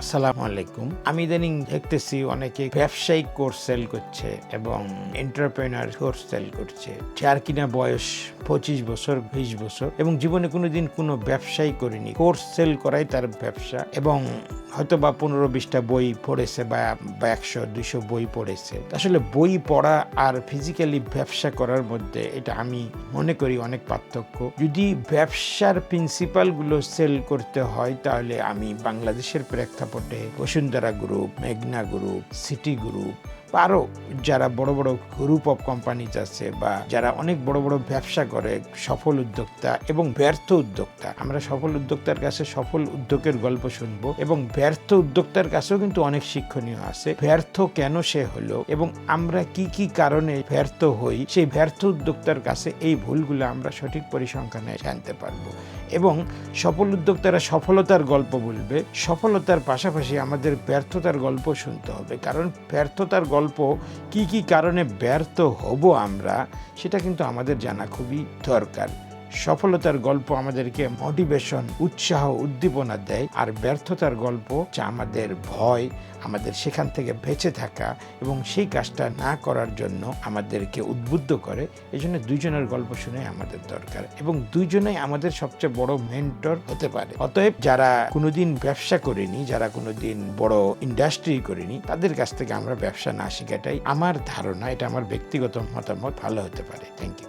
আসসালামু আলাইকুম। আমি ইদানিং দেখতেছি অনেকে ব্যবসায়িক কোর্স সেল করছে এবং এন্টারপ্রেনার কোর্স সেল করছে, যার কিনা বয়স 25 বছর 20 বছর এবং জীবনে কোনোদিন কোনো ব্যবসাই করেনি। কোর্স সেল করাই তার ব্যবসা এবং হয়তো বা 15-20টা বই পড়েছে বা 100-200 বই পড়েছে। আসলে বই পড়া আর ফিজিক্যালি ব্যবসা করার মধ্যে এটা আমি মনে করি অনেক পার্থক্য। যদি ব্যবসার প্রিন্সিপালগুলো সেল করতে হয় তাহলে আমি বাংলাদেশের প্রেক্ষাপটে বসুন্ধরা গ্রুপ, মেঘনা গ্রুপ, সিটি গ্রুপ বা আরও যারা বড় বড় গ্রুপ অফ কোম্পানিজ আছে বা যারা অনেক বড় বড় ব্যবসা করে, সফল উদ্যোক্তা এবং ব্যর্থ উদ্যোক্তা, আমরা সফল উদ্যোক্তার কাছে সফল উদ্যোগের গল্প শুনবো এবং ব্যর্থ উদ্যোক্তার কাছেও কিন্তু অনেক শিক্ষণীয় আছে। ব্যর্থ কেন সে হলো এবং আমরা কি কি কারণে ব্যর্থ হই, সেই ব্যর্থ উদ্যোক্তার কাছে এই ভুলগুলো আমরা সঠিক পরিসংখ্যানে জানতে পারবো এবং সফল উদ্যোক্তারা সফলতার গল্প বলবে। সফলতার পাশাপাশি আমাদের ব্যর্থতার গল্প শুনতে হবে, কারণ ব্যর্থতার গল্প কি কি কারণে ব্যর্থ হব আমরা, সেটা কিন্তু আমাদের জানা খুবই দরকার। সফলতার গল্প আমাদেরকে মোটিভেশন, উৎসাহ, উদ্দীপনা দেয়, আর ব্যর্থতার গল্প যা আমাদের ভয়, আমাদের সেখান থেকে বেঁচে থাকা এবং সেই কাজটা না করার জন্য আমাদেরকে উদ্বুদ্ধ করে। এই জন্য দুইজনের গল্প শুনে আমাদের দরকার এবং দুইজনেই আমাদের সবচেয়ে বড় মেন্টর হতে পারে। অতএব যারা কোনোদিন ব্যবসা করেনি, যারা কোনোদিন বড় ইন্ডাস্ট্রি করেনি, তাদের কাছ থেকে আমরা ব্যবসা না শেখাটাই আমার ধারণা, এটা আমার ব্যক্তিগত মতামত, ভালো হতে পারে। Thank you.